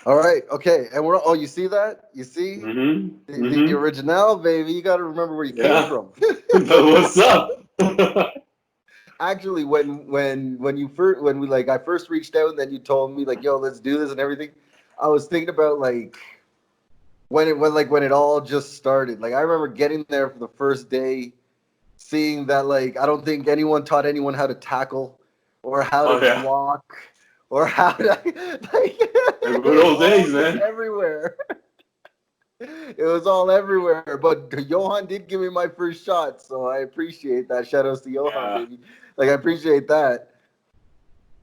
All right. Okay. And we're. Oh, you see that? You see Mm-hmm. the Mm-hmm. original, baby. You got to remember where you came Yeah. from. What's up? Actually, when you first when we like I first reached out and then you told me like, yo, let's do this and everything. I was thinking about like when it all just started. Like I remember getting there for the first day, seeing that like I don't think anyone taught anyone how to tackle or how to Oh yeah. block or how to like The it good was old all days, just man. everywhere. It was all everywhere. But Johan did give me my first shot, so I appreciate that. Shout outs to Johan, Yeah. baby. Like I appreciate that.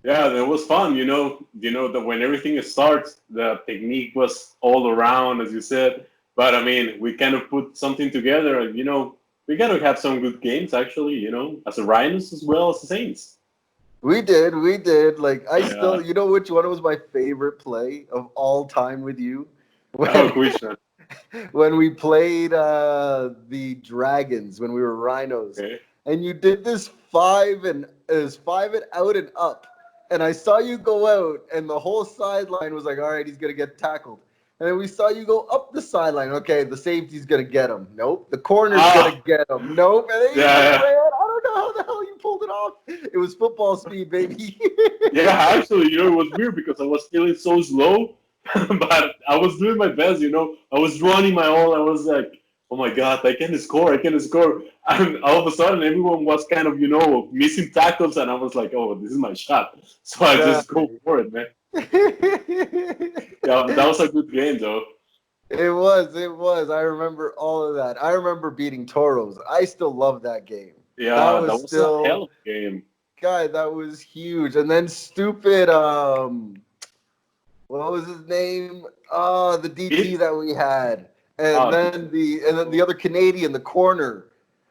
Yeah, it was fun. You know that when everything starts, the technique was all around, as you said. But I mean, we kind of put something together, and we gotta have some good games actually. As a Rhinos as well as the Saints. We did. Like I Yeah. still, you know which one was my favorite play of all time with you? Oh, When which one? when we played the Dragons when we were Rhinos, Okay. and you did this five and out and up, and I saw you go out, and the whole sideline was like, all right, he's gonna get tackled. And then we saw you go up the sideline. Okay, the safety's gonna get him. Nope. The corner's gonna Ah, get him. Nope. And then you just yeah, ran. I don't know how the hell you pulled it off. It was football speed, baby. yeah. Actually, it was weird because I was feeling so slow, but I was doing my best. I was running my all. I was like, oh my god, I can score, I can score. And all of a sudden, everyone was kind of missing tackles, and I was like, oh, this is my shot. So I Yeah, just go for it, man. Yeah, that was a good game, though. it was. It was. I remember all of that. I remember beating Toros. I still love that game. That Yeah, that was was a hell still, of a game. guy. That was huge. And then stupid. What was his name? The DT It, that we had, and uh, then the other Canadian, the corner.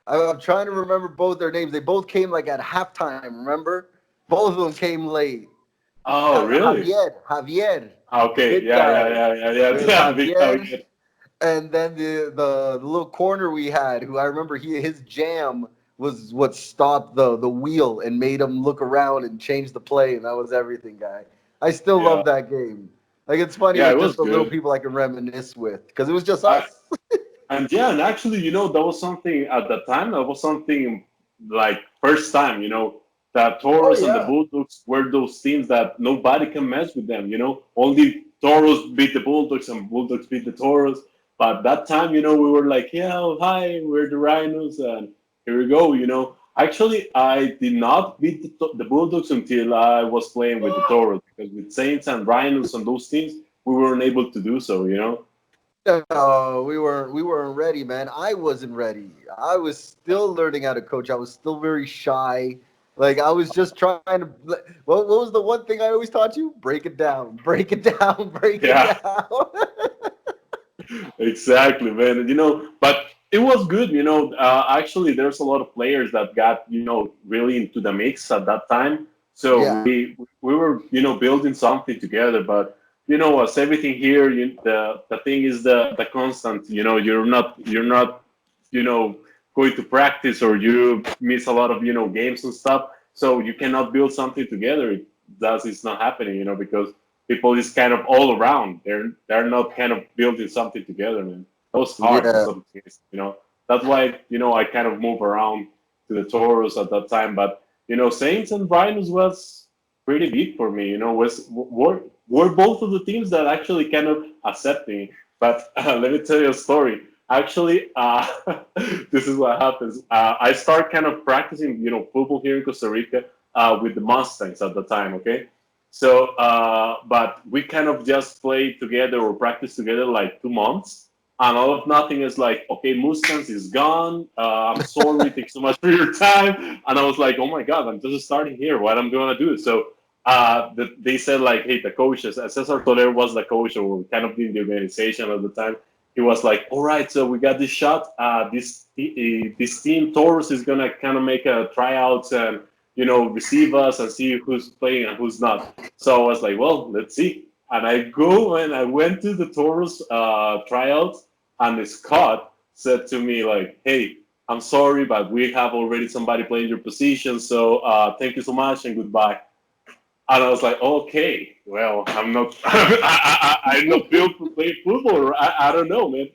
I'm trying to remember both their names. They both came like at halftime. Remember? Both of them came late. oh, really? Javier, the Okay, big yeah, yeah, guy. yeah, yeah, yeah, We had yeah. Big how we Javier, get. and then the little corner we had, who I remember his jam was what stopped the wheel and made him look around and change the play, and that was everything, guy. I still Yeah, love that game. Like it's funny yeah, with it just was the little good. people I can reminisce with because it was just I, us. And yeah, and actually, that was something at that time. That was something like first time. That Oh Toros and the yeah, Bulldogs were those teams that nobody can mess with them. Only Toros beat the Bulldogs and Bulldogs beat the Toros. But that time, we were like, yeah, oh, hi, we're the Rhinos, and here we go. Actually, I did not beat the Bulldogs until I was playing with the Toros because with Saints and Rhinos and those teams, we weren't able to do so. no, we weren't ready, man. I wasn't ready. I was still learning how to coach. I was still very shy. Like I was just trying to. What was the one thing I always taught you? Break it down, break it down, break it Yeah. down. Exactly, man. But it was good. Actually, there's a lot of players that got really into the mix at that time. So Yeah, we were building something together. But as everything here, the thing is the constant. You're not going to practice or you miss a lot of games and stuff. So you cannot build something together. It's not happening. Because people is kind of all around. They're not kind of building something together, man. That was hard in yeah, some cases. That's why I kind of move around to the Toros at that time. But Saints and Rhinos was pretty big for me. Were both of the teams that actually kind of accept me. But let me tell you a story. Actually, this is what happens. I start kind of practicing, football here in Costa Rica with the Mustangs at the time. Okay, so, but we kind of just play together or practice together like 2 months. And all of nothing is like, okay, Mustangs is gone. I'm sorry, thanks so much for your time. And I was like, oh my God, I'm just starting here. What I'm going to do? So they said like, hey, the coaches, Cesar Toler was the coach or kind of in the organization at the time. He was like, all right, so we got this shot. This team, Taurus, is going to kind of make a tryouts and receive us and see who's playing and who's not. So I was like, well, let's see. And I went to the Taurus tryouts, and Scott said to me like, hey, I'm sorry, but we have already somebody playing your position, so thank you so much and goodbye. And I was like, okay, well, I'm not, I'm not built to play football. I don't know, man.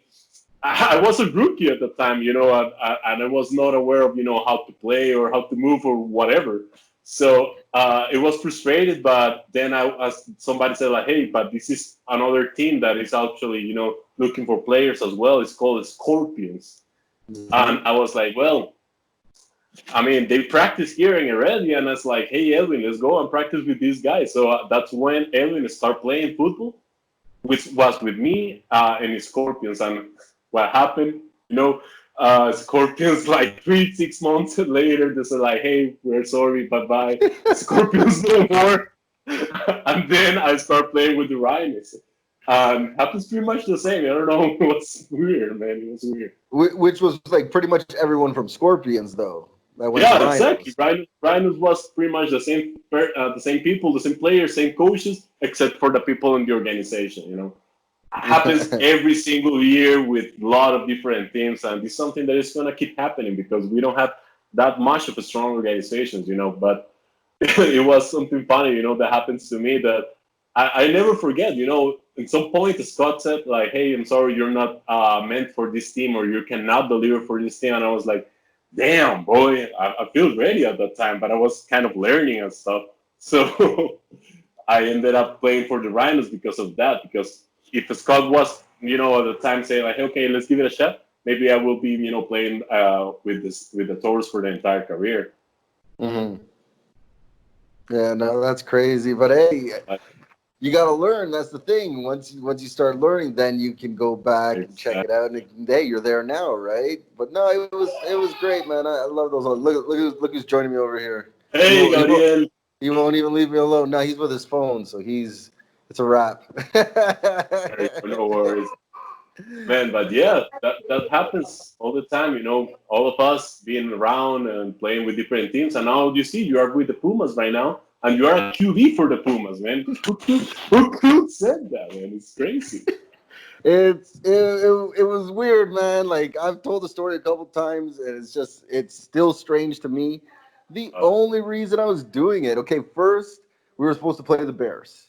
I was a rookie at the time, and I was not aware of, how to play or how to move or whatever. So it was frustrated, but then as somebody said, like, hey, but this is another team that is actually, looking for players as well. It's called Scorpions. And I was like, well, I mean, they practice here in Heredia, and it's like, hey, Edwin, let's go and practice with these guys. So that's when Edwin started playing football, which was with me and the Scorpions. And what happened, Scorpions, like 6 months later, they said, like, hey, we're sorry, bye-bye. Scorpions no more. And then I start playing with the Rhinos. Happens pretty much the same. I don't know. It was weird, man. It was weird. Which was like pretty much everyone from Scorpions, though. That went to Yeah, Rhinos. exactly. Rhinos was pretty much the same people, the same players, same coaches, except for the people in the organization. Happens every single year with a lot of different teams, and it's something that is gonna keep happening because we don't have that much of a strong organizations. But it was something funny, that happens to me that I never forget. At some point, Scott said, like, hey, I'm sorry, you're not meant for this team, or you cannot deliver for this team. And I was like, damn, boy, I feel ready at that time, but I was kind of learning and stuff. So I ended up playing for the Rhinos because of that. Because if Scott was, at the time saying, like, okay, let's give it a shot, maybe I will be, playing with the Taurus for the entire career. Mm-hmm. Yeah, no, that's crazy. But hey, you got to learn. That's the thing. Once you start learning, then you can go back and check it out. And hey, you're there now, right? But no, it was great, man. I love those. Look who's joining me over here. Hey, Gabriel. He won't even leave me alone. No, he's with his phone, so it's a wrap. No worries. Man, but yeah, that happens all the time, all of us being around and playing with different teams. And now you see, you are with the Pumas right now, and you are a QB for the Pumas, man. Who said that, man? It's crazy. It was weird, man. Like, I've told the story a couple times, and it's still strange to me. The only reason I was doing it, okay, first we were supposed to play the Bears.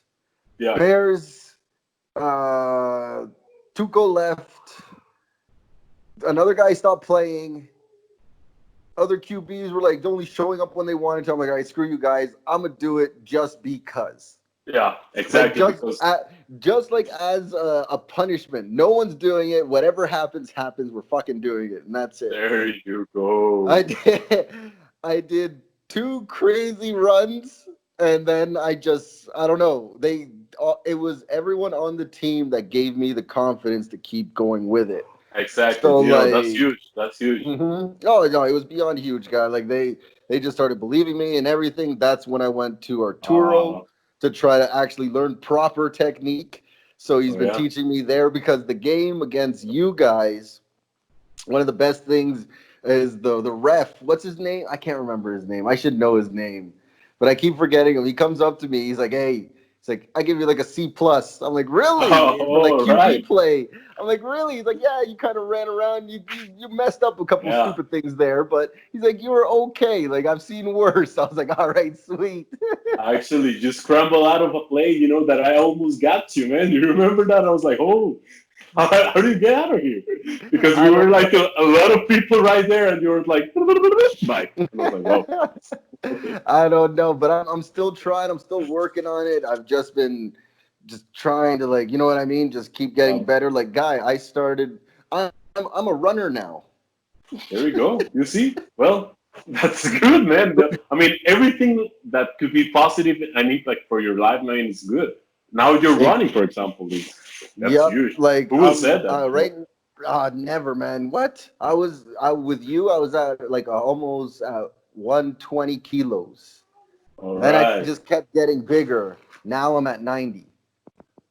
Yeah. Bears, Tuco left. Another guy stopped playing. Other QBs were like only showing up when they wanted to. I'm like, all right, screw you guys. I'm gonna do it just because. Yeah, exactly. Like just like as a punishment. No one's doing it. Whatever happens. We're fucking doing it, and that's it. There you go. I did 2 crazy runs, and then I don't know. It was everyone on the team that gave me the confidence to keep going with it. Exactly. So, that's huge. That's huge. Mm-hmm. Oh no, it was beyond huge, guy. Like they just started believing me and everything. That's when I went to Arturo to try to actually learn proper technique. So he's been teaching me there, because the game against you guys, one of the best things is the ref. What's his name? I can't remember his name. I should know his name, but I keep forgetting him. He comes up to me. He's like, hey. It's like, I give you like a C+. I'm like, really? For like QB play. I'm like, really? He's like, yeah, you kind of ran around. You messed up a couple stupid things there, but he's like, you were okay. Like, I've seen worse. I was like, all right, sweet. I actually just scrambled out of a play, that I almost got you, man. You remember that? I was like, oh, how do you get out of here? Because we were like a lot of people right there, and you were like, bye. And I was like, whoa. I don't know, but I'm still trying. I'm still working on it. I've just been trying to, like, you know what I mean? Just keep getting better. Like, guy, I'm a runner now. There we go. You see? Well, that's good, man. I mean, everything that could be positive and impact for your life, man, is good. Now you're running, for example. That's huge. Like, who said that? Right? Never, man. What? I was with you. I was at like almost 120 kilos. All then right. I just kept getting bigger. Now I'm at 90.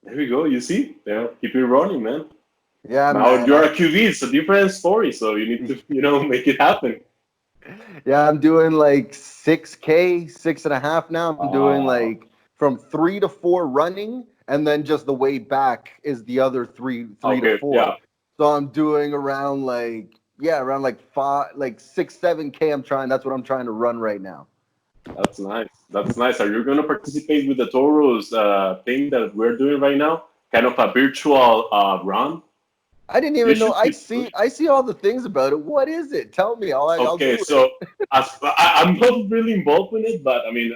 There we go. You see? Yeah, keep it running, man. Yeah, now man. You're a QB. It's a different story, so you need to, make it happen. Yeah, I'm doing like 6K, 6.5 now. I'm doing like from 3 to 4 running, and then just the way back is the other 3 to 4. Yeah. So I'm doing around like 5, like 6, 7K. That's what I'm trying to run right now. That's nice. That's nice. Are you going to participate with the Toros thing that we're doing right now? Kind of a virtual run? I didn't You even know. should be. I see all the things about it. What is it? Tell me. I'll Okay, do it. so I'm not really involved in it, but I mean,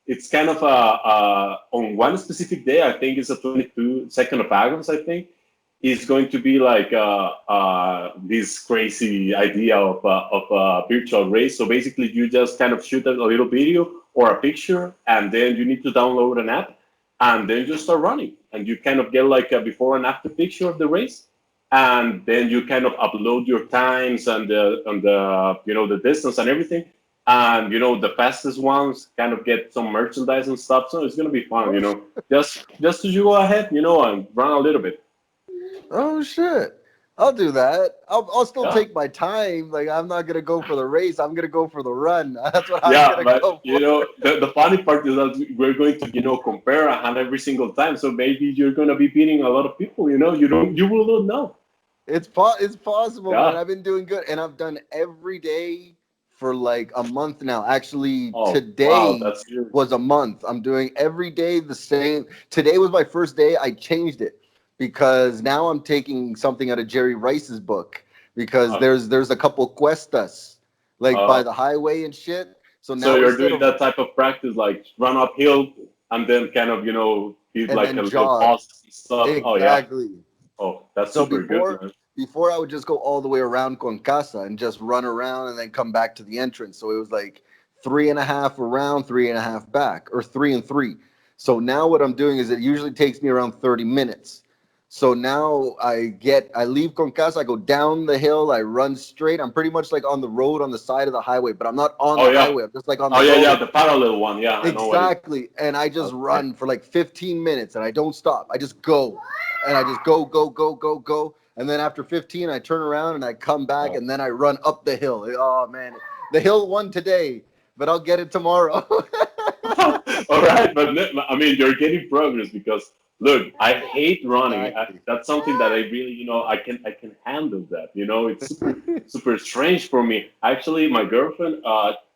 it's kind of on one specific day. I think it's the 22nd of August. I think is going to be like this crazy idea of a virtual race. So basically, you just kind of shoot a little video or a picture, and then you need to download an app, and then you start running, and you kind of get like a before and after picture of the race, and then you kind of upload your times and the the distance and everything. And the fastest ones kind of get some merchandise and stuff. So it's gonna be fun, Oh, just to you go ahead, and run a little bit. oh shit. I'll do that. I'll still Yeah. take my time. Like I'm not gonna go for the race. I'm gonna go for the run. That's what I'm Yeah, gonna but go for. the funny part is that we're going to compare a hand every single time. So maybe you're gonna be beating a lot of people. You will not know. It's possible, man. Yeah. I've been doing good, and I've done every day for like a month now. Actually, Oh wow, today that's huge. was a month. I'm doing every day the same. Today was my first day. I changed it because now I'm taking something out of Jerry Rice's book because Uh, there's a couple cuestas like by uh, the highway and shit. So So now you're instead doing of that type of practice, like run uphill and then kind of, hit and like then a little jog pause and stuff. Oh yeah. exactly. Oh, that's So super good, man. before I would just go all the way around Con Casa and just run around and then come back to the entrance. So it was like 3.5 around, 3.5 back, or 3 and 3. So now what I'm doing is it usually takes me around 30 minutes. So now I leave Con Casa, I go down the hill, I run straight. I'm pretty much like on the road on the side of the highway, but I'm not on Oh the yeah. highway. I'm just like on Oh the yeah, yeah, road. the parallel one. Yeah, I know what it is. Exactly. And I just Okay. run for like 15 minutes and I don't stop. I just go and I just go, go, go, go, go. And then after 15, I turn around and I come back Oh. and then I run up the hill. Oh, man. The hill won today, but I'll get it tomorrow. All right, but I mean, you're getting progress because look, I hate running. Exactly. That's something that I really, I can handle that. It's super strange for me. Actually, my girlfriend,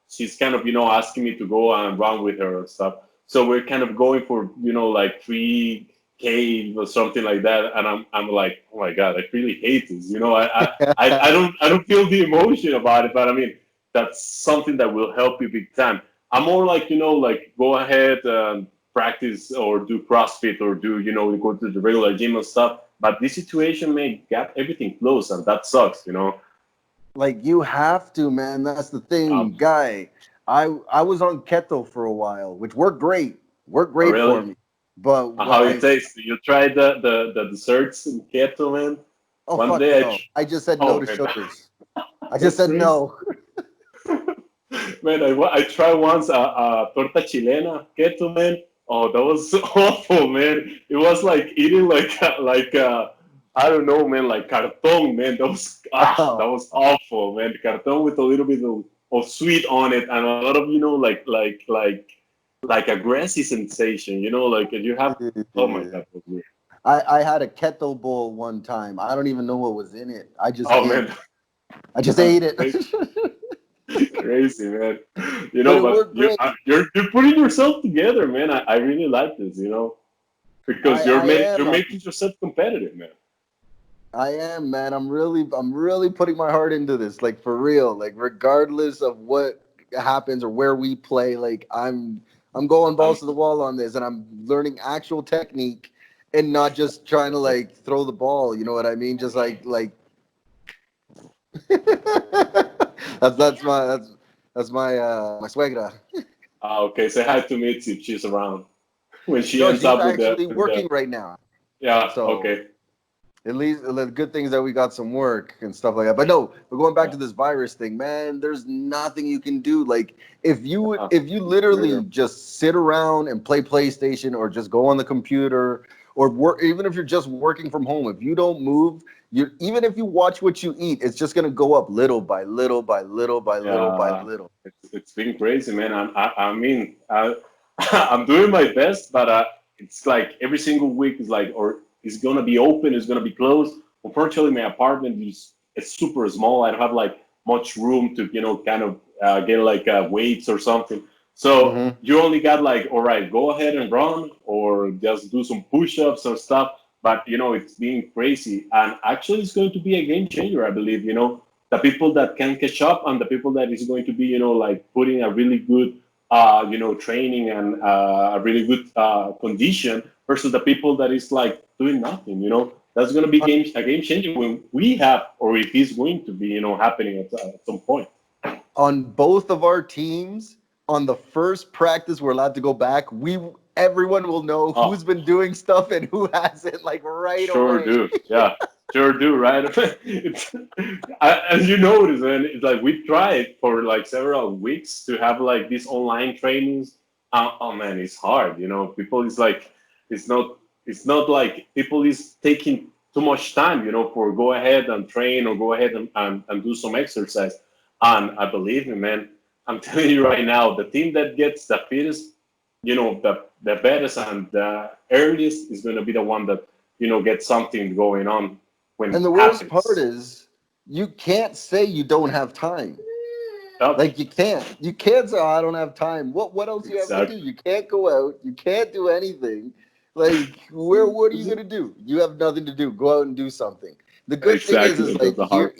she's kind of, asking me to go and run with her and stuff. So we're kind of going for, like 3K or something like that, and I'm like, oh my god, I really hate this. I don't feel the emotion about it, but I mean, that's something that will help you big time. I'm more like, like go ahead and practice or do CrossFit or go to the regular gym and stuff. But this situation may get everything closed and that sucks. Like you have to, man. That's the Um, thing, guy. I was on keto for a while, which worked great. Worked oh, great for really? me. But when How it I tastes? You tried the desserts in keto, man? oh One fuck day no. I just said no oh to man, sugars. I just that's said crazy. no. Man, I tried once a torta chilena keto, man. Oh, that was awful, man. It was like eating I don't know, man, like carton, man. That Oh, was awful, man. Carton with a little bit of sweet on it and a lot of like a grassy sensation, like you have. Oh my dude. god, that was weird. I had a keto bowl one time. I don't even know what was in it. I just Oh ate. man, I just that's ate it. crazy, man. But it But worked great. you're putting yourself together, man. I really like this, because I you're am. making yourself competitive, man. I am, man. I'm really putting my heart into this, like for real. Like regardless of what happens or where we play, like I'm going Um, balls to the wall on this, and I'm learning actual technique and not just trying to like throw the ball. You know what I mean? Just like that's my suegra. okay, say hi to Mitzi if she's around when she No, ends she's up with actually the working right now. yeah. So Okay. at least the good things that we got some work and stuff like that. But no, but going back Yeah. to this virus thing, man, there's nothing you can do. Like Uh, if you weirdo. literally just sit around and play PlayStation or just go on the computer or work, even if you're just working from home, if you don't move, you even if you watch what you eat, it's just gonna go up little by little by little by little by Yeah, little. it's been crazy, man. I mean, I'm doing my best, but it's like every single week is like, or it's gonna be open, it's gonna be closed. Unfortunately, my apartment is it's super small. I don't have like much room to, kind of get like weights or something. So Mm-hmm. you only got like, all right, go ahead and run or just do some push-ups or stuff. But it's being crazy, and actually, it's going to be a game changer, I believe. The people that can catch up and the people that is going to be, like putting a really good, training and a really good condition versus the people that is like doing nothing. That's going to be a game changer when we have, or if it's going to be, happening at some point. On both of our teams, on the first practice we're allowed to go back, everyone will know Oh, who's been doing stuff and who hasn't, like right sure away. do. Yeah, sure do. Right. As you notice, and it's like we tried for like several weeks to have like these online trainings. Oh man, it's hard. People is like, it's not. It's not like people is taking too much time. For go ahead and train or go ahead and do some exercise. And I believe me, man. I'm telling you right now, the team that gets the fittest, the best and the earliest is going to be the one that gets something going on when And it the worst part happens. is you can't say you don't have time. Yep, Like you can't. You can't say, oh, I don't have time. What else do you have to do? exactly. You can't go out. You can't do anything. Like what are you gonna do? You have nothing to do. Go out and do something. The good thing Exactly. is That's like the hard.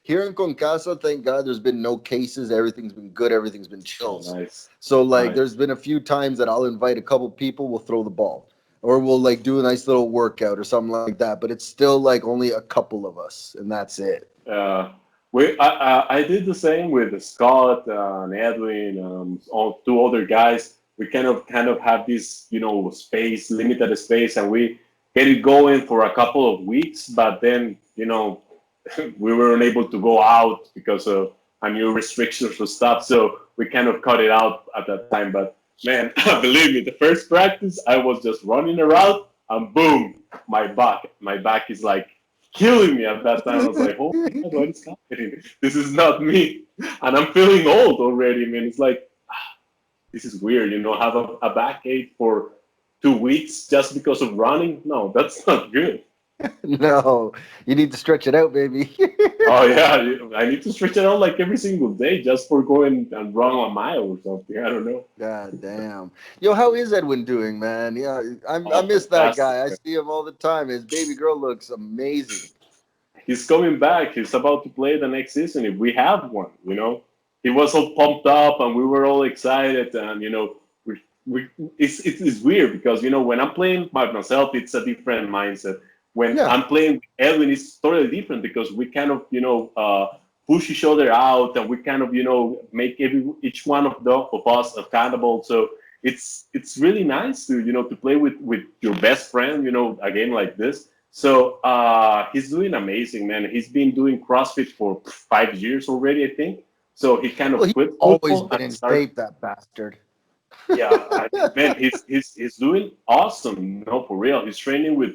here in Concasa, thank God there's been no cases. Everything's been good, everything's been Oh, chills. nice, So like nice. there's been a few times that I'll invite a couple people, we'll throw the ball. Or we'll like do a nice little workout or something like that. But it's still like only a couple of us and that's it. Uh, I did the same with Scott and Edwin, all two other guys. We kind of have this, space, limited space, and we get it going for a couple of weeks. But then, we were unable to go out because of a new restrictions or stuff. So we kind of cut it out at that time. But man, believe me, the first practice, I was just running around, and boom, my back is like killing me at that time. I was like, oh my God, what is happening? This is not me. And I'm feeling old already, man. It's like, this is weird, have a backache for 2 weeks just because of running. No, that's not good. No, you need to stretch it out, baby. Oh, yeah. I need to stretch it out like every single day just for going and run a mile or something. I don't know. God damn. Yo, how is Edwin doing, man? Yeah, I Oh, miss that fantastic. guy. I see him all the time. His baby girl looks amazing. He's coming back. He's about to play the next season if we have one. He was all pumped up and we were all excited and it's weird because when I'm playing by myself it's a different mindset. When Yeah. I'm playing with Edwin it's totally different because we kind of push each other out and we kind of make each one of us accountable. So it's really nice to to play with your best friend a game like this. So he's doing amazing, man. He's been doing CrossFit for 5 years already, I think. So he kind Well, of he's quit always football been and in started. shape, that bastard. Yeah, man, he's doing awesome. No, for real. He's training with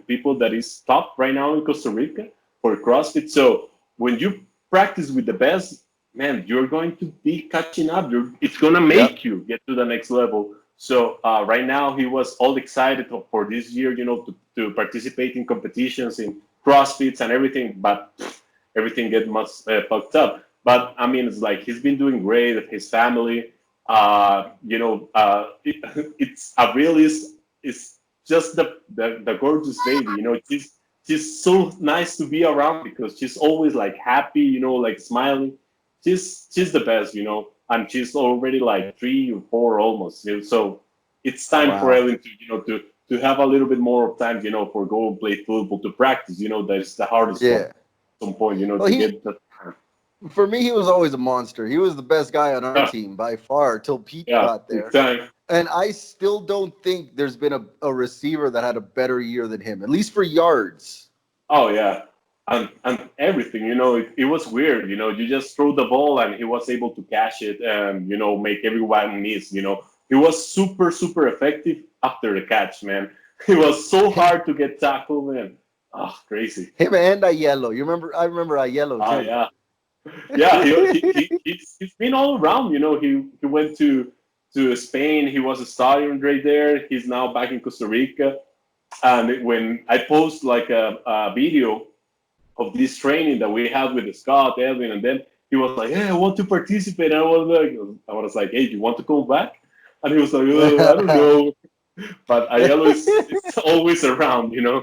people that is top right now in Costa Rica for CrossFit. So when you practice with the best, man, you're going to be catching up. It's gonna Yep. make you get to the next level. So right now he was all excited for this year, to participate in competitions in CrossFits and everything, but everything get much fucked up. But I mean, it's like he's been doing great. His family, it's Avril is just the gorgeous baby. She's so nice to be around because she's always like happy, like smiling. She's the best, and she's already like 3 or 4 almost. So it's time for Wow. Ellen to to have a little bit more of time, for go and play football to practice. That's the hardest one. Yeah. At some point, Well, to get that. for me, he was always a monster. He was the best guy on our Yeah, team by far till Pete yeah, got big there. time. And I still don't think there's been a receiver that had a better year than him, at least for yards. Oh yeah, and everything. It was weird. You just throw the ball and he was able to catch it and make everyone miss. He was super super effective after the catch, man. It was so hard to get tackled, man. Oh, crazy. Him and Aiello. You remember? I remember Aiello Oh too. yeah, yeah. He's been all around. He went to Spain. He was a stallion right there. He's now back in Costa Rica. And when I post like a video of this training that we had with Scott, Edwin, and then he was like, "Hey, I want to participate." And I was like, "Hey, you want to come back?" And he was like, "I don't know." But Aiello is always around, you know.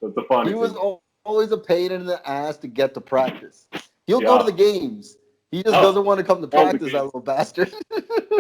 That's the funny He was thing. always a pain in the ass to get to practice. He'll go to Yeah. the games. He just Oh, doesn't want to come to all the practice, that games. little bastard.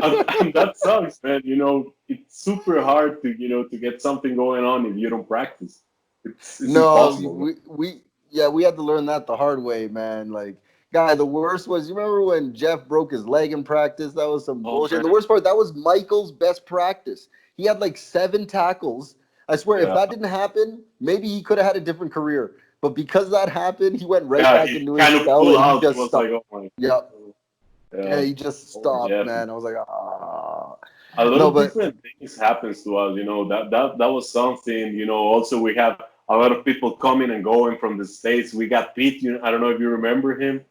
And that sucks, man. You know, it's super hard to, to get something going on if you don't practice. It's No, impossible, man. we had to learn that the hard way, man. Like, guy, the worst was, you remember when Jeff broke his leg in practice? That was some Oh bullshit. man. And the worst part, that was Michael's best practice. He had like 7 tackles. I swear, if Yeah. that didn't happen, maybe he could have had a different career. But because that happened, he went right Yeah, back he into his kind of shell pulled and he out. He just was like, stopped. "Oh my." Yep. Yeah, Yeah. he just Oh, stopped, Jeff. man. I was like, ah. A lot No, of but different things happens to us. You know, that was something. You know, also we have a lot of people coming and going from the states. We got Pete. I don't know if you remember him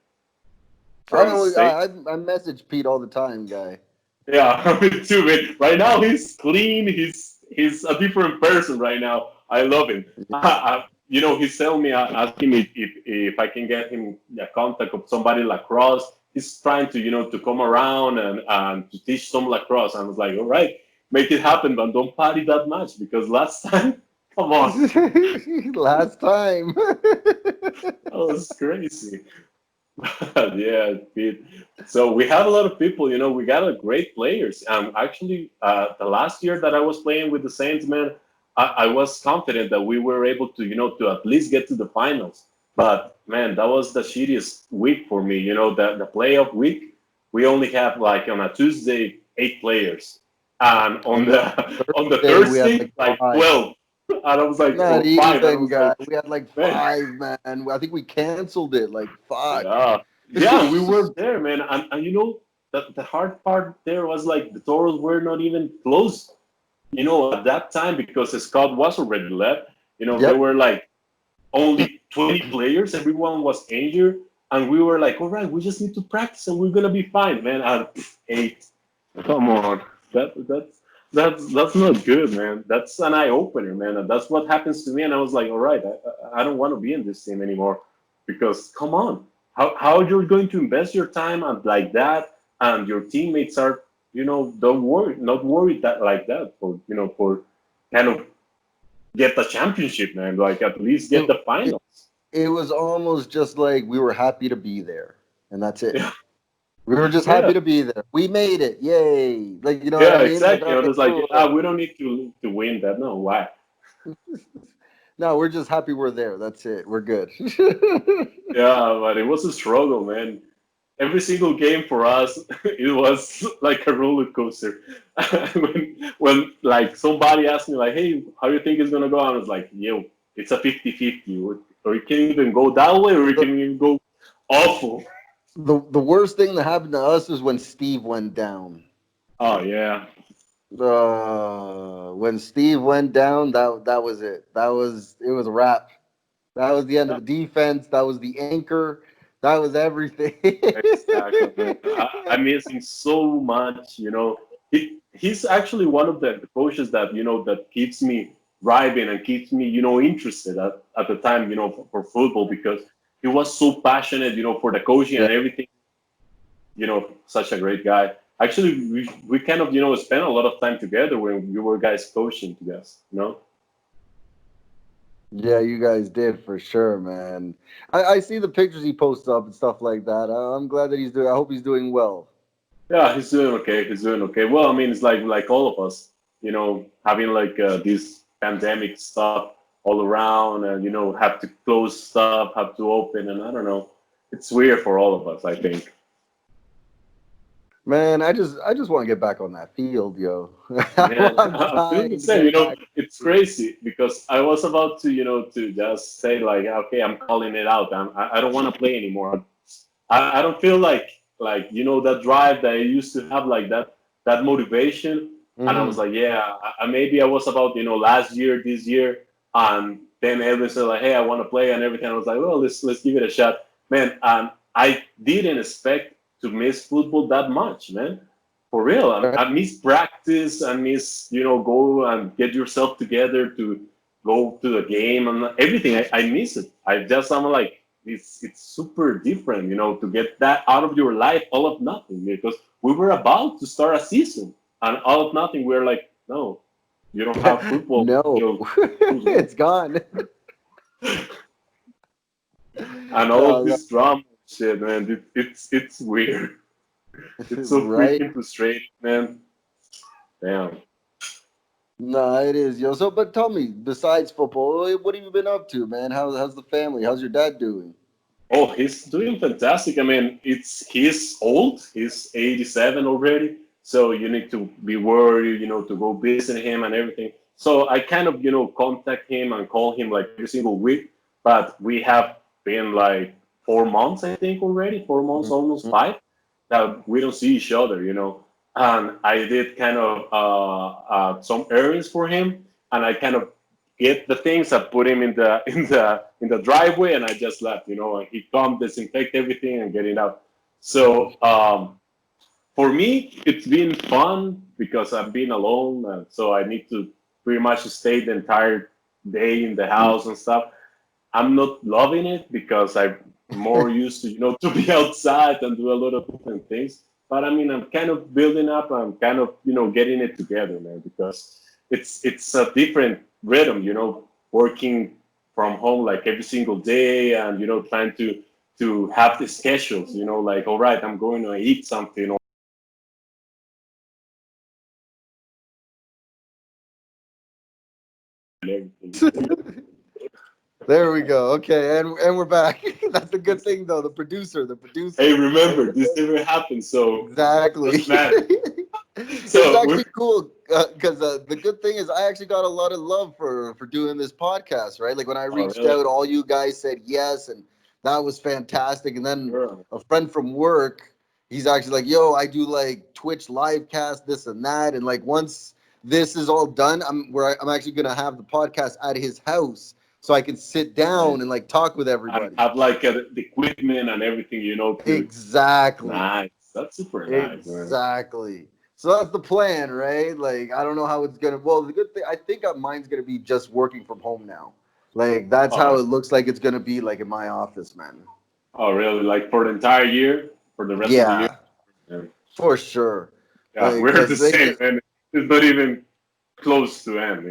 I from the know states. I message Pete all the time, guy. Yeah, me too, man. Right now he's clean. He's a different person right now. I love him. He's telling me, asking me if I can get him a contact of somebody lacrosse. He's trying to, to come around and to teach some lacrosse. I was like, all right, make it happen, but don't party that much because last time, come on, Last time. that was crazy. Yeah, Pete. So we have a lot of people. We got a great players. Actually, the last year that I was playing with the Saints, man, I was confident that we were able to, to at least get to the finals. But man, that was the shittiest week for me. The playoff week, we only have like on a Tuesday 8 players, and on And then the on the Thursday we had Thursday like like 5. 12. And I was like, Not or five, and I even, was guy. like, We had like man. 5, man. I think we canceled it. Like, fuck. Yeah, yeah, we were there, man. And the hard part there was like the Toros were not even close, at that time because Scott was already left. There Yep. were like only 20 players, everyone was injured, and we were like, all right, we just need to practice and we're gonna be fine, man. And 8, come on, that's not good, man. That's an eye opener, man. And that's what happens to me. And I was like, all right, I don't want to be in this team anymore because come on, how you're going to invest your time and like that, and your teammates are, don't worry, not worried that like that for kind of get the championship, man. Like at least get It, the it, finals. it was almost just like we were happy to be there. And that's it. Yeah, We were just yeah, happy to be there. We made it. Yay. Like, you know what I yeah, mean? Like, exactly. all right, It's like, cool. yeah, we don't need to win that. No, why? No, we're just happy we're there. That's it. We're good. Yeah, but it was a struggle, man. Every single game for us, it was like a roller coaster. when like somebody asked me like, "Hey, how you think it's gonna go?" I was like, "Yo, it's a 50-50. Or it can even go that way, or it the, can even go awful." the worst thing that happened to us is when Steve went down. Oh yeah, When Steve went down, that was it. It was a wrap. That was the end of yeah, the defense. That was the anchor. That was everything. exactly, man. I miss him so much. He's actually one of the coaches that that keeps me driving and keeps me interested at the time for football because he was so passionate for the coaching Yeah, and everything. Such a great guy. Actually, we kind of spent a lot of time together when we were guys coaching together. yeah, you guys did for sure, man. I see the pictures he posts up and stuff like that. I'm glad that he's doing. I hope he's doing well. Yeah, he's doing okay. He's doing okay. Well, I mean, it's like all of us, having like this pandemic stuff all around, and have to close stuff, have to open, and I don't know. It's weird for all of us, I think. Man, I just want to get back on that field, yo. Man, I'm I'm feeling the dying to same. get back. It's crazy because I was about to, to just say like, okay, I'm calling it out. I don't want to play anymore. I don't feel like that drive that I used to have, like that motivation. And I was Hmm. like, yeah, maybe I was about last year, this year, and then everyone said like, hey, I want to play and everything. I was like, well, let's give it a shot, man. And I didn't expect to miss football that much, man. For real, I miss practice. I miss go and get yourself together to go to the game and everything. I miss it. I'm like it's super different, to get that out of your life all of nothing, because we were about to start a season and all of nothing we're like, no, you don't have football No, until it's gone. and all of No, this drama shit, man. It's weird. It's so right? freaking frustrating, man. Damn. No, it is, yo. So, but tell me, besides football, what have you been up to, man? How's the family? How's your dad doing? Oh, he's doing fantastic. I mean, he's old. He's 87 already. So you need to be worried, to go visit him and everything. So I kind of, contact him and call him like every single week. But we have been like 4 months, I think, already. 4 months, almost Mhm. five, that we don't see each other. And I did kind of some errands for him, and I kind of get the things. I put him in the driveway, and I just left. And he come disinfect everything and get it out. So for me, it's been fun because I've been alone, so I need to pretty much stay the entire day in the house and stuff. I'm not loving it because I'm more used to to be outside and do a lot of different things. But I mean, I'm kind of building up. I'm kind of getting it together, man, because it's a different rhythm, working from home like every single day, and trying to have the schedules, like, all right, I'm going to eat something or everything. There we go. Okay, and we're back. That's the good thing, though. The Hey, producer. remember, this never happened, so Exactly. doesn't matter. It's So we're actually cool because the good thing is I actually got a lot of love for doing this podcast, right? Like when I oh reached really? out, all you guys said yes, and that was fantastic. And then Sure. a friend from work, he's actually like, "Yo, I do like Twitch live cast, this and that." And like once this is all done, I'm actually gonna have the podcast at his house, so I can sit down Nice. and like talk with And everybody. have like the equipment and everything, to Exactly. nice. That's super nice, man. Exactly. So that's the plan, right? Like, I don't know how it's gonna. Well, the good thing, I think mine's gonna be just working from home now. Like, that's how Oh, it looks like it's gonna be, like in my office, man. oh, really? Like for the entire year, for the rest of the year? Yeah, Yeah, for sure. yeah, Like, we're the cause same, man. It's not even close to end.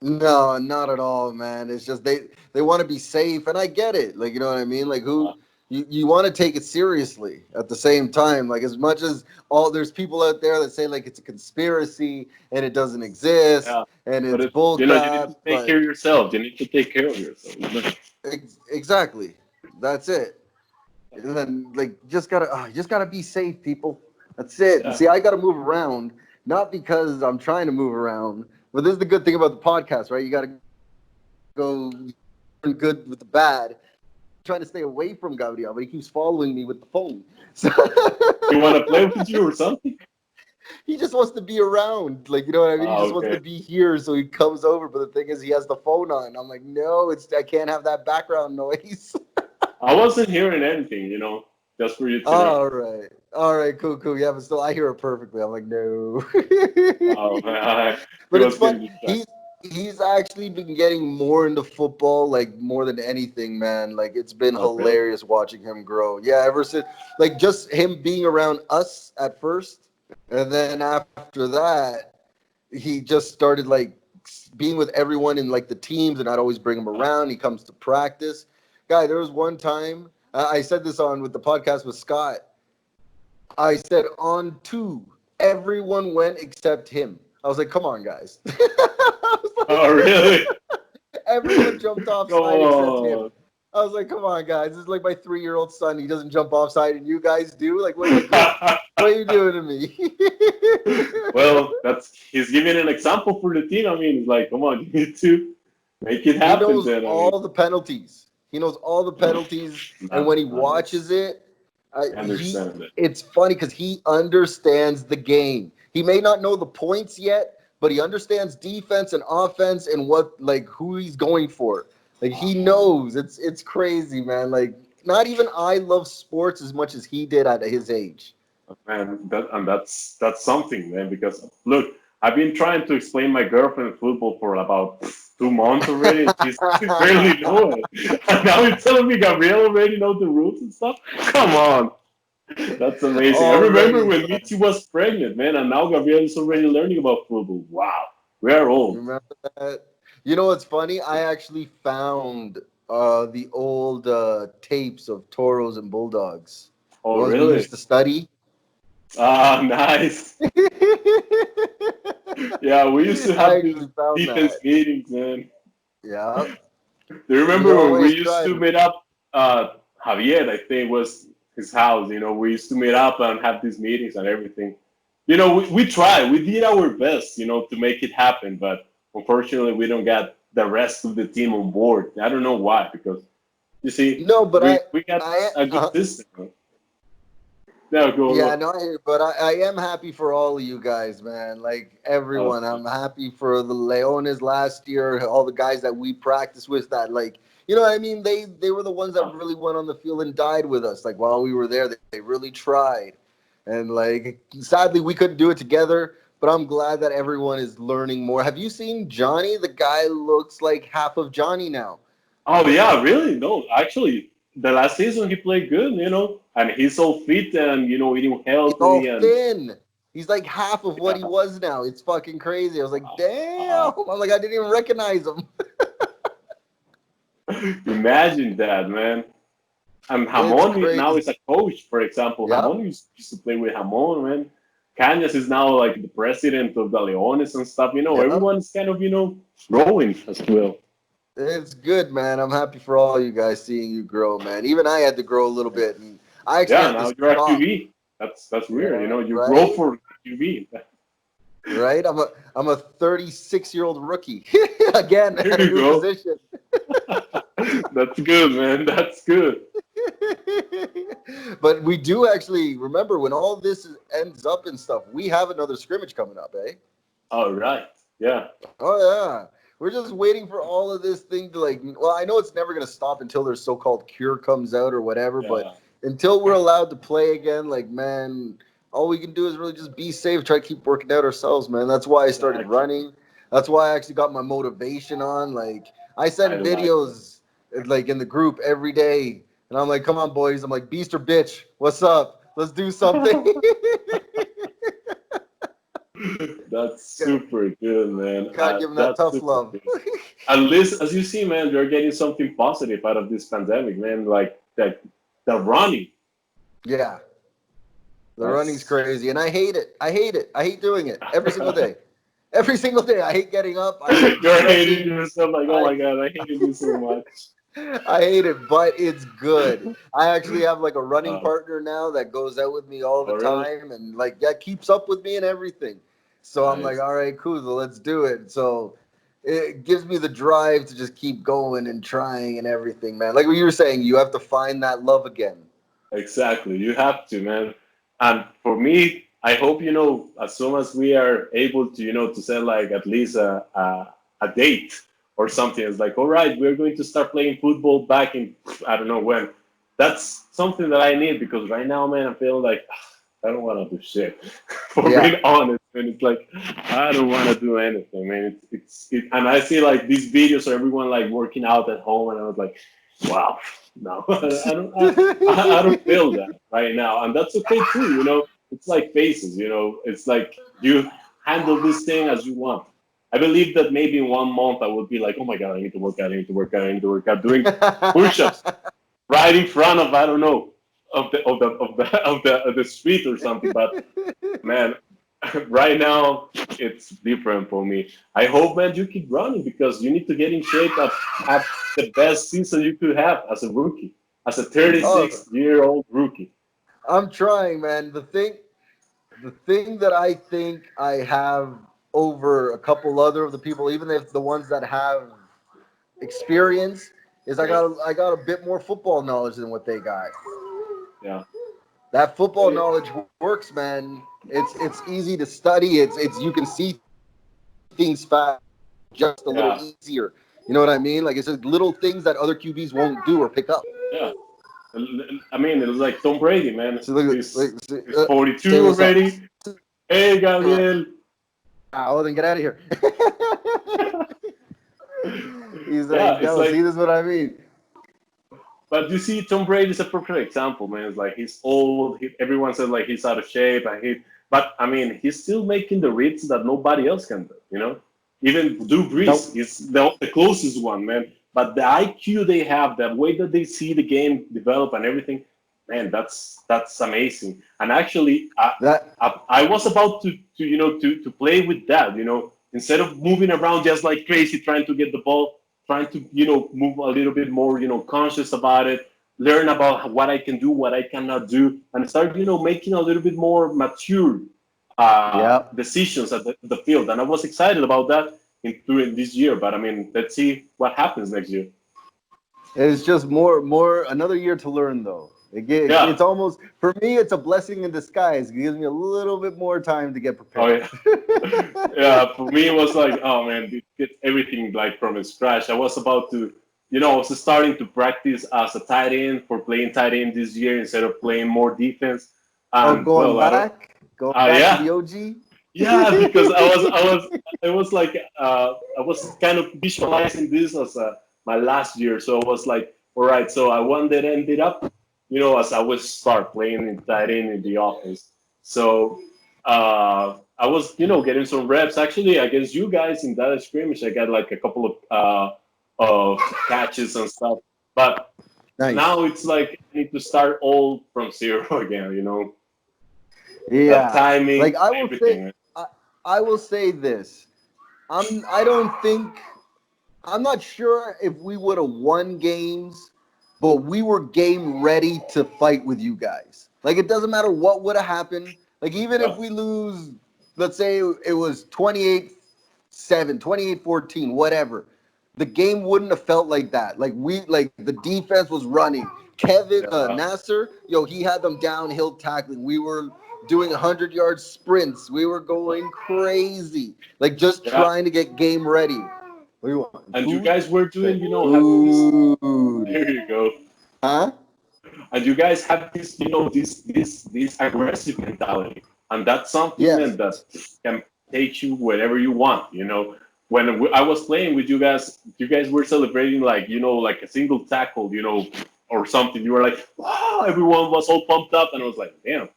no, not at all, man. It's just they want to be safe, and I get it. Like, you know what I mean? Like, Uh, you want to take it seriously at the same time. Like, as much as all there's people out there that say like it's a conspiracy and it doesn't exist yeah, and but it's it, bull you need crap, to take care but of yourself. You need to take care of yourself. exactly, that's it. And then like you just gotta be safe, people. That's it. And Yeah, see, I gotta move around, not because I'm trying to move around, but this is the good thing about the podcast, right? You gotta go good with the bad. Trying to stay away from Gabriel, but he keeps following me with the phone. So you want to play with you or something? he just wants to be around. Like, you know what I mean? He Oh, just wants to okay. be here, so he comes over. But the thing is, he has the phone on. I'm like, no, I can't have that background noise. I wasn't hearing anything, just for you to know. All right, cool. Yeah, but still, I hear it perfectly. I'm like, no. Oh man, he But it's was fun. getting distracted. He's actually been getting more into football, like more than anything, man. Like it's been Oh, really? hilarious watching him grow. Yeah, ever since like just him being around us at first, and then after that, he just started like being with everyone in like the teams, and I'd always bring him around. He comes to practice. Guy, there was one time I said this on with the podcast with Scott. I said on two, everyone went except him. I was like, come on, guys. I was Oh, like, really? everyone jumped offside except him. Oh. I was like, come on, guys. This is like my 3-year-old son. He doesn't jump offside, and you guys do? Like, what are you doing? What are you doing to me? Well, he's giving an example for the team. I mean, it's like, come on, you need to make it He happen. knows Then I mean, all the penalties. He knows all the penalties, and not, when he not that's, watches it, I he understand it. it's funny because he understands the game. He may not know the points yet, but he understands defense and offense and what like who he's going for. Like he knows. It's crazy, man. Like not even I love sports as much as he did at his age. Man, that's something, man. Because look, I've been trying to explain my girlfriend football for about 2 months already, and she's barely know it. And now you're telling me Gabriel already knows the rules and stuff? Come on. That's amazing. I remember Already, when Michi was pregnant, man, and now Gabriel is already learning about football. Wow. We are you old. remember that? You know what's funny? I actually found the old tapes of Toros and Bulldogs, the Oh, ones we really? used to study. Ah, nice. Yeah, we used to I have these actually found defense that. meetings, man. Yeah, Do you we remember when we always used tried. to meet up? Javier, I think, was his house. We used to meet up and have these meetings and everything. We tried. We did our best, to make it happen. But unfortunately, we don't get the rest of the team on board. I don't know why, because you see, No, but we got I, a good system. Now yeah, go. no, I hear you, but I am happy for all of you guys, man. Like Oh, everyone, I'm happy for the Leones last year, all the guys that we practiced with. That, like, you know what I mean? They were the ones that really went on the field and died with us. Like while we were there, they really tried, and like sadly we couldn't do it together. But I'm glad that everyone is learning more. Have you seen Johnny? The guy looks like half of Johnny now. oh yeah, really? No, actually, the last season he played good, and he's so fit and eating He's all healthy and. thin. He's like half of what he Yeah. was now. It's fucking crazy. I was like, Uh, damn. I'm like, I didn't even recognize him. Imagine that, man. And It's Hamon now crazy. is a coach, for example. Yep. Hamon used to play with Hamon, man. Cañas is now like the president of the Leones and stuff. Yep. Everyone's kind of, growing as well. It's good, man. I'm happy for all you guys seeing you grow, man. Even I had to grow a little bit, and I actually Yeah, had to now you're a stop. QB. That's weird. Yeah. You grow Right. for QB. Right. I'm a 36-year-old rookie again There at a you new go. position. That's good, man. That's good. But we do actually remember when all this ends up and stuff. We have another scrimmage coming up, eh? All right. Yeah. Oh yeah. We're just waiting for all of this thing to like. Well, I know it's never gonna stop until their so-called cure comes out or whatever. But Yeah. until we're allowed to play again, like man, all we can do is really just be safe. Try to keep working out ourselves, man. That's why I started Exactly. running. That's why I actually got my motivation on. Like I I send like that. videos like in the group every day, and I'm like, come on, boys. I'm like, beast or bitch, what's up? Let's do something. That's super good, man. Gotta give them that That's tough super love. good. At least, as you see, man, you're getting something positive out of this pandemic, man. Like that, the running. Yeah. The running's That's crazy, and I hate it. I hate it. I hate doing it every single day. Every single day, I hate getting up. I hate you're hating stretching. yourself. Like, oh I my god, I hated this so much. I hate it, but it's good. I actually have like a running Um, partner now that goes out with me all the oh really? time, and like that keeps up with me and everything. So I'm like, Nice. all right, cool, so let's do it. So it gives me the drive to just keep going and trying and everything, man. Like what you were saying, you have to find that love again. Exactly. You have to, man. And for me, I hope as soon as we are able to to set like at least a date or something. It's like, all right, we're going to start playing football back in I don't know when. That's something that I need because right now, man, I'm feeling like I don't want to do shit. For Yeah. being honest, man, it's like I don't want to do anything, man. And I see like these videos of everyone like working out at home, and I was like, wow, no, I don't feel that right now, and that's okay too. It's like phases. It's like you handle this thing as you want. I believe that maybe in 1 month I would be like, oh my god, I need to work out, I need to work out, I need to work out, doing push-ups right in front of I don't know of the street or something. But man, right now it's different for me. I hope, man, you keep running because you need to get in shape at have the best season you could have as a rookie, as a Oh, 36-year-old rookie. I'm trying, man. The thing that I think I have over a couple other of the people, even if the ones that have experience, is I got a bit more football knowledge than what they got. Yeah. That football knowledge works, man. It's easy to study. It's you can see things fast, just a little Yeah. easier. You know what I mean? Like it's just little things that other QBs won't do or pick up. Yeah. I mean, it was like Tom Brady, man. So look, He's like, he's say 42 what's up. already. Hey, Gabriel. well, then get out of here. He's Yeah, like, it's no, like, see, this is what I mean. but you see, Tom Brady is a perfect example, man. It's like he's old. Everyone says like he's out of shape, but I mean, he's still making the reads that nobody else can do. Even Drew Brees Nope. is the closest one, man. But the IQ they have, the way that they see the game develop and everything, man, that's amazing. And actually, That I was about to play with that. Instead of moving around just like crazy trying to get the ball, trying to move a little bit more conscious about it, learn about what I can do, what I cannot do, and start making a little bit more mature yeah. decisions at the field. And I was excited about that during this year. But I mean, let's see what happens next year. It's just more another year to learn though. Yeah. It's almost for me. It's a blessing in disguise. It gives me a little bit more time to get Oh prepared. yeah. Yeah. For me, it was like, oh man, get everything like from scratch. I was about to, I was starting to practice as a tight end for playing tight end this year instead of playing more defense. Oh, And going well, I don't. back, going back to Yeah. the OG. Yeah, because I was like I was kind of visualizing this as my last year, so I was like, all right, so I one that ended up, as I was start playing in tight end in the offense. So I was, getting some reps actually against you guys in that scrimmage. I got like a couple of catches and stuff, but Nice. now it's like I need to start all from zero again. That Yeah. timing, Like I will say, everything. I, I will say this. I don't think. I'm not sure if we would have won games, but we were game ready to fight with you guys. Like it doesn't matter what would have happened. Like even if Yeah. we lose, let's say it was 28-7, 28-14, whatever. The game wouldn't have felt like that. Like the defense was running. Kevin Yeah. Nasser, yo, he had them downhill tackling. We were doing 100-yard sprints. We were going crazy. Like just Yeah. trying to get game ready. What do you want? And you Food? guys were doing, Say having this. food. There you go. Huh? And you guys have this, this aggressive mentality, and that's something, Yes. man, that can take you wherever you want. When I was playing with you guys were celebrating like like a single tackle, or something. You were like, wow! Everyone was all pumped up, and I was like, damn,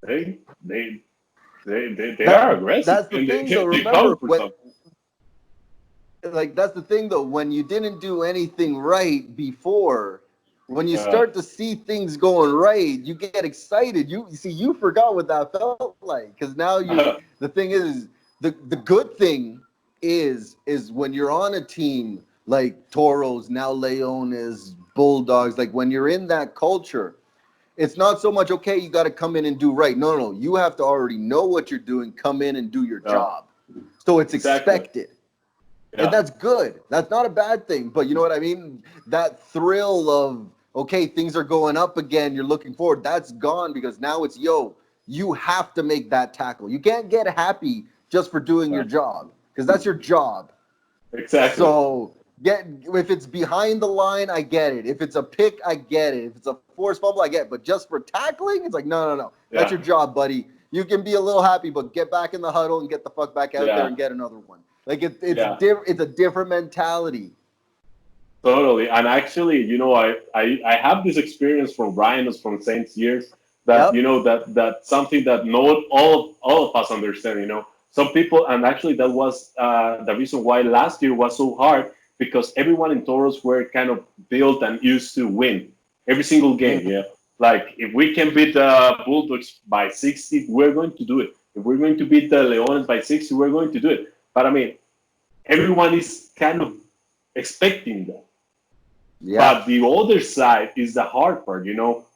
they they they are aggressive That's the and thing though. they cover Remember for when something. like that's the thing though, when you didn't do anything right before, when you Uh, start to see things going right, you get excited. You see, you forgot what that felt like because now you. The thing is, the good thing is when you're on a team like Toros, now Leones, Bulldogs. Like when you're in that culture, it's not so much okay. You got to come in and do right. No, no, no. You have to already know what you're doing. Come in and do your yeah, job. So it's exactly. expected. And Yeah. that's good. That's not a bad thing. But you know what I mean? That thrill of, okay, things are going up again. You're looking forward. That's gone because now it's, yo, you have to make that tackle. You can't get happy just for doing your Yeah. job because that's your job. Exactly. So if it's behind the line, I get it. If it's a pick, I get it. If it's a forced fumble, I get it. But just for tackling, it's like, no, no, no. That's Yeah. your job, buddy. You can be a little happy, but get back in the huddle and get the fuck back out there Yeah. and get another one. Like Yeah. it's a different mentality. Totally. And actually, I have this experience from Ryan from Saints years that, Yep. that something that not all of us understand, some people, and actually that was the reason why last year was so hard because everyone in Toros were kind of built and used to win every single game. Mhm. Yeah. Like if we can beat the Bulldogs by 60, we're going to do it. If we're going to beat the Leones by 60, we're going to do it. But I mean, everyone is kind of expecting that. Yeah. But the other side is the hard part,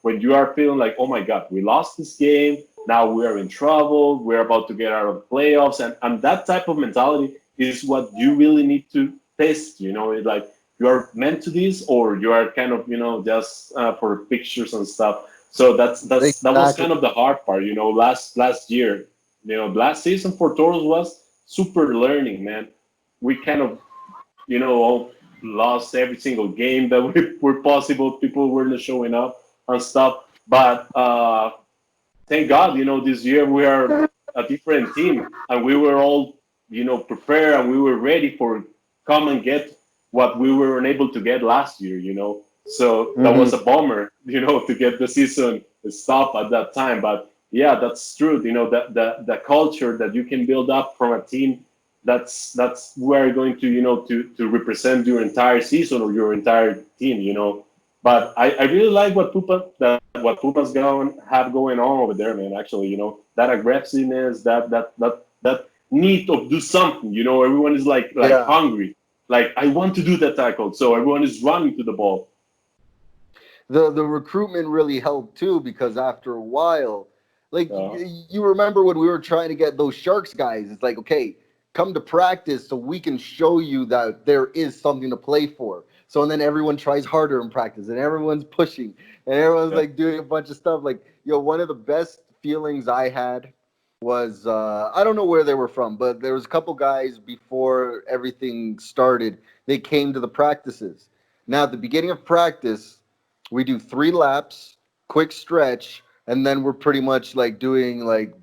when you are feeling like, oh my God, we lost this game. Now we are in trouble. We're about to get out of the playoffs. And that type of mentality is what you really need to test. It's like you are meant to this or you are kind of, just for pictures and stuff. So that was Exactly. kind of the hard part, last year. Last season for Toros was super learning, man. We kind of all lost every single game that we were possible. People were not showing up and stuff. But thank God, this year we are a different team, and we were all prepared and we were ready for come and get what we were unable to get last year. So that was a bummer, to get the season stopped at that time. But yeah, that's true. That the culture that you can build up from a team, that's where you're going to represent your entire season or your entire team. But I really like what Pumas have going on over there, man. Actually, that aggressiveness, that need of do something. Everyone is like Yeah. hungry. Like I want to do the tackle, so everyone is running to the ball. The recruitment really helped too because after a while, like Uh, you remember when we were trying to get those Sharks guys, it's like, okay, come to practice so we can show you that there is something to play for. So and then everyone tries harder in practice and everyone's pushing and everyone's yeah. like doing a bunch of stuff. Like, one of the best feelings I had was I don't know where they were from, but there was a couple guys before everything started. They came to the practices. Now at the beginning of practice, we do 3 laps, quick stretch, and then we're pretty much like doing like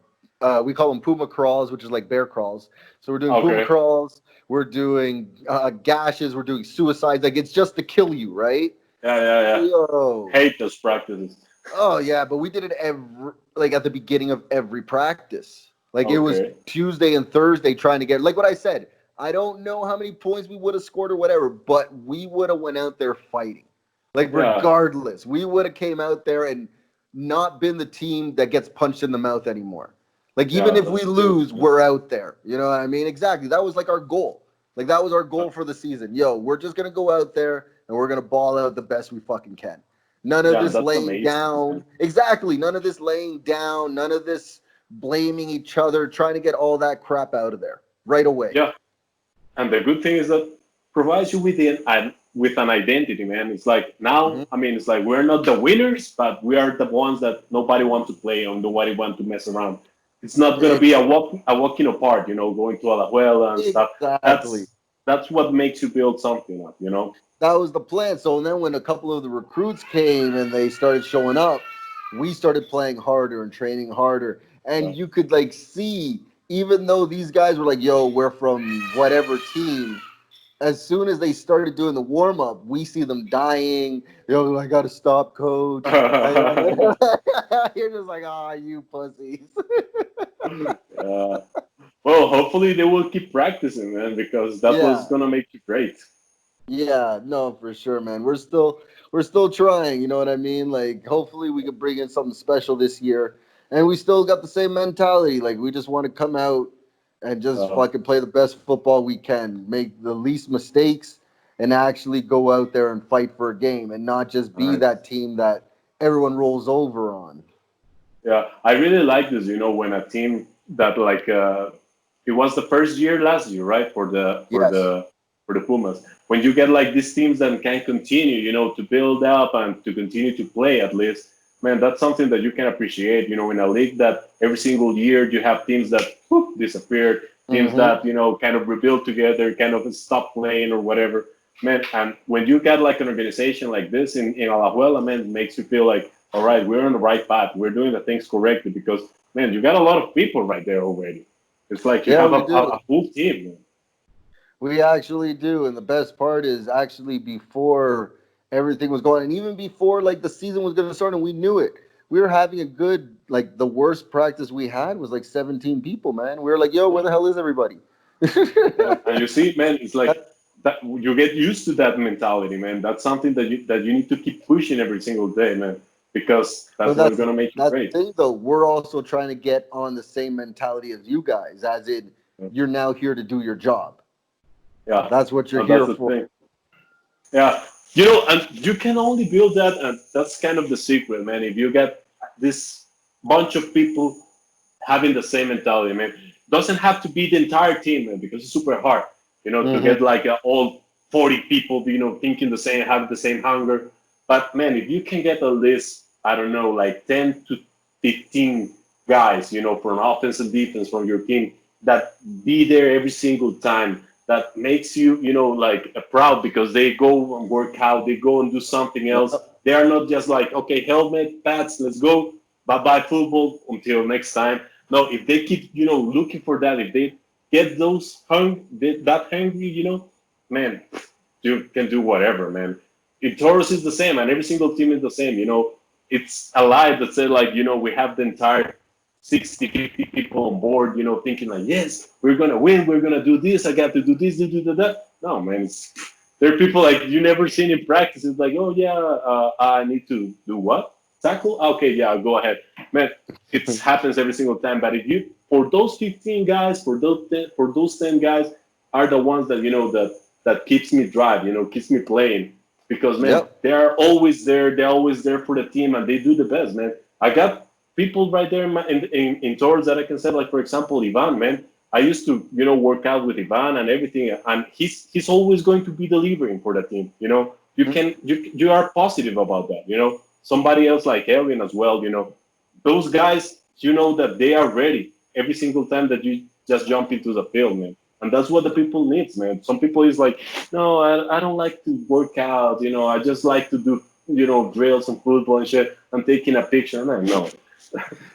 we call them puma crawls, which is like bear crawls. So we're doing puma Okay. crawls, we're doing gashes, we're doing suicides. Like it's just to kill you, right? Yeah, yeah, yeah. Yo, Hate those practices. oh yeah, but we did it every like at the beginning of every practice. Like it was Okay. Tuesday and Thursday trying to get like what I said. I don't know how many points we would have scored or whatever, but we would have went out there fighting. Like Yeah, regardless, we would have came out there and not been the team that gets punched in the mouth anymore. Like even yeah, if we that's true. lose, we're out there. You know what I mean? Exactly. That was like our goal. Like that was our goal for the season. Yo, we're just gonna go out there and we're gonna ball out the best we fucking can. None of Yeah, this that's laying amazing, man. down. Exactly. None of this laying down. None of this blaming each other, trying to get all that crap out of there right away. Yeah, and the good thing is that provides you with an identity, man. It's like now, Hmm. I mean, it's like we're not the winners, but we are the ones that nobody wants to play or nobody wants to mess around. It's not gonna be a walking apart, going to Alajuela and stuff. Exactly. That's what makes you build something up. That was the plan. So then when a couple of the recruits came and they started showing up, we started playing harder and training harder. Yeah. And you could like see, even though these guys were like, yo, we're from whatever team, as soon as they started doing the warm up, we see them dying. Yo, I gotta stop, coach. You're just like, ah, you pussies. Yeah. Well, hopefully they will keep practicing, man, because that was Yeah. gonna make you great. Yeah, no, for sure, man. We're still trying, you know what I mean? Like hopefully we can bring in something special this year. And we still got the same mentality. Like we just want to come out and just Uh, fucking play the best football we can, make the least mistakes and actually go out there and fight for a game and not just all be right. that team that everyone rolls over on. Yeah, I really like this. When a team that it was the first year last year, right, for the for Yes. the for the Pumas. When you get like these teams that can continue, to build up and to continue to play at least, man, that's something that you can appreciate. In a league that every single year you have teams that whoop, disappeared, teams Mm-hmm. that kind of rebuild together, kind of stop playing or whatever. Man, and when you get like an organization like this in Alajuela, man, it makes you feel like, all right, we're on the right path. We're doing the things correctly because, man, you got a lot of people right there already. It's like you Yeah, have a, we a, do. a full team, man. We actually do, and the best part is actually before everything was going, and even before like the season was going to start, and we knew it. We were having a good, like the worst practice we had was like 17 people, man. We were like, "Yo, where Yeah, the hell is everybody?" yeah. And you see, man, it's like that. You get used to that mentality, man. That's something that you need to keep pushing every single day, man, because that's But what's gonna make you that's the great. thing, though. We're also trying to get on the same mentality as you guys, as in you're now here to do your job. Yeah, That's what you're and that's here the for. thing. Yeah, and you can only build that, and that's kind of the secret, man. If you get this bunch of people having the same mentality, man, doesn't have to be the entire team, man, because it's super hard, to Hmm. get like all 40 people, thinking the same, having the same hunger. But man, if you can get at least, I don't know, like 10 to 15 guys, from offense and defense from your team that be there every single time, that makes you, like proud because they go and work out, they go and do something else. They are not just like, okay, helmet, pads, let's go, bye bye football until next time. No, if they keep, looking for that, if they get that hungry, man, you can do whatever, man. In Taurus is the same, and every single team is the same. It's a lie that said like, we have the entire 60, 50 people on board, thinking like, yes, we're gonna win, we're gonna do this. I got to do this, do that. No, man, there are people like you never seen in practice. It's like, oh yeah, I need to do what? Tackle? Okay, yeah, go ahead, man. It happens every single time. But for those 15 guys, for those 10 guys, are the ones that that keeps me drive, keeps me playing. Because man, they are always there. They're always there for the team, and they do the best, man. I got people right there in Taurus that I can say, like for example, Ivan, man. I used to, work out with Ivan and everything, and he's always going to be delivering for the team. You are positive about that. Somebody else like Elvin as well. Those guys, that they are ready every single time that you just jump into the field, man. And that's what the people needs, man. Some people is like, no, I don't like to work out. I just like to do, drills and football and shit. I'm taking a picture, and I know.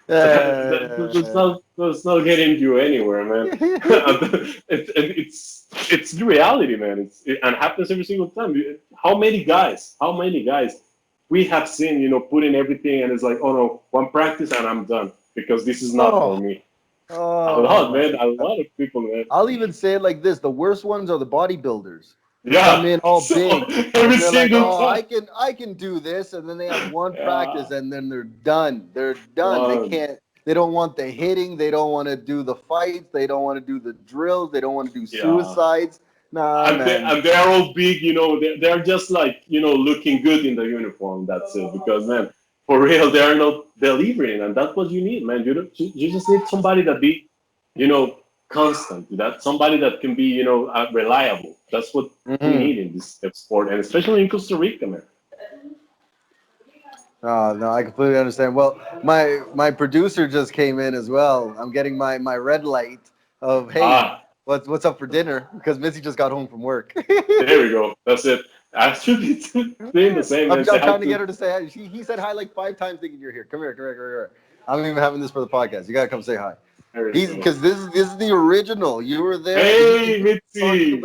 That's not getting you anywhere, man. It's the reality, man. And happens every single time. How many guys we have seen, putting everything, and it's like, oh no, one practice and I'm done because this is not for me. A lot, man. A lot of people, man. I'll even say it like this: the worst ones are the bodybuilders. Yeah, come in all big. Every They're like, single oh, time. I can do this, and then they have one practice, and then they're done. They're done. They don't want the hitting. They don't want to do the fights. They don't want to do the drills. They don't want to do suicides. Nah, man. And they're all big, they're just like, looking good in the uniform. That's it. Because, man, for real, they are not delivering. And that's what you need, man. You just need somebody that be, constant. That somebody that can be, reliable. That's what we need in this sport. And especially in Costa Rica, man. Oh, no, I completely understand. Well, my producer just came in as well. I'm getting my red light of, hey, what's up for dinner? Because Missy just got home from work. There we go. That's it. I should be doing the same. I'm trying to get her to say hi. He said hi like 5 times thinking you're here. Come here. I'm even having this for the podcast. You got to come say hi. Because this is the original. You were there. Hey, Mitzi.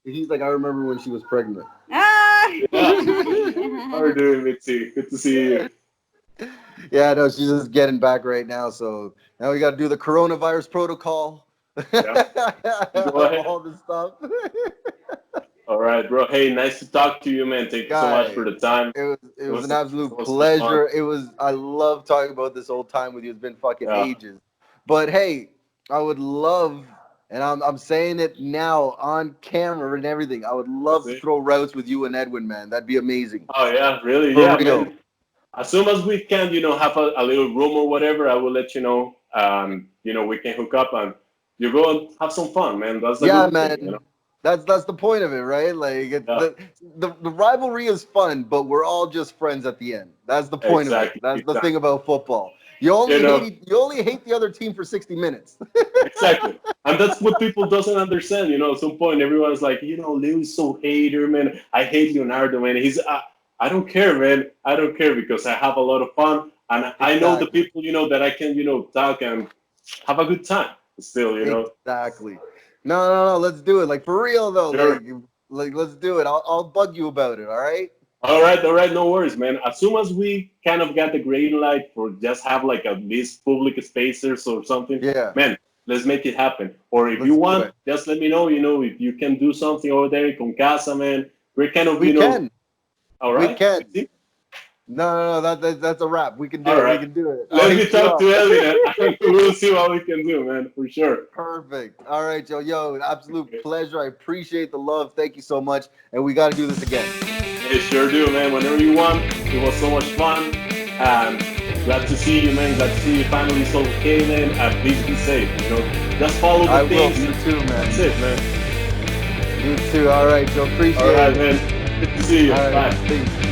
He's like, I remember when she was pregnant. How are you doing, Mitzi? Good to see you. Yeah, no, she's just getting back right now. So now we got to do the coronavirus protocol. Yeah. All this stuff. All right, bro. Hey, nice to talk to you, man. Thank you so much for the time. It was an absolute pleasure. I love talking about this old time with you. It's been fucking ages. But hey, I would love, and I'm saying it now on camera and everything, I would love to throw routes with you and Edwin, man. That'd be amazing. Oh yeah, really? Yeah, man. As soon as we can, have a little room or whatever, I will let you know. We can hook up and you go and have some fun, man. That's the good man. Thing, That's the point of it, right? Like the rivalry is fun, but we're all just friends at the end. That's the point of it. That's the thing about football. You only hate the other team for 60 minutes. Exactly. And that's what people doesn't understand. At some point everyone's like, Leo's so hater, man. I hate Leonardo, man. He's I don't care, man. I don't care because I have a lot of fun and I know the people, that I can, talk and have a good time still, Exactly. No, let's do it. Like for real though. Sure. Like let's do it. I'll bug you about it, all right? All right, no worries, man. As soon as we kind of got the green light for just have like at least public spacers or something, man, let's make it happen. Or if you want, just let me know, if you can do something over there in Concasa, man. We're kind of, can. All right. We can. No, that's a wrap. We can do it. Right. We can do it. Let me talk to Elliot. We'll see what we can do, man, for sure. Perfect. All right, Joe. An absolute pleasure. I appreciate the love. Thank you so much. And we got to do this again. Hey, sure do, man. Whenever you want. It was so much fun. And glad to see you, man. Glad to see your family so okay, man. And please be safe. Just follow the things. You too, man. That's it, man. You too. All right, Joe. Appreciate it. All right, man. Good to see you. All right, bye. Peace.